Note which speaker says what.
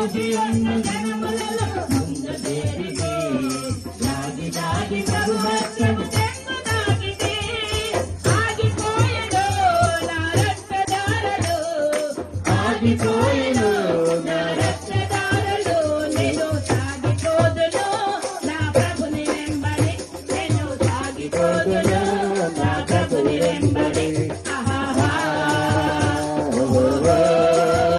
Speaker 1: దాగి ఉన్న జనములలో ముందు చేరితే దాగి దాగి ప్రభు వాక్యము చెంగు దాగితే ఆగిపోయెను నా రక్తధారలో ఆగిపోయెను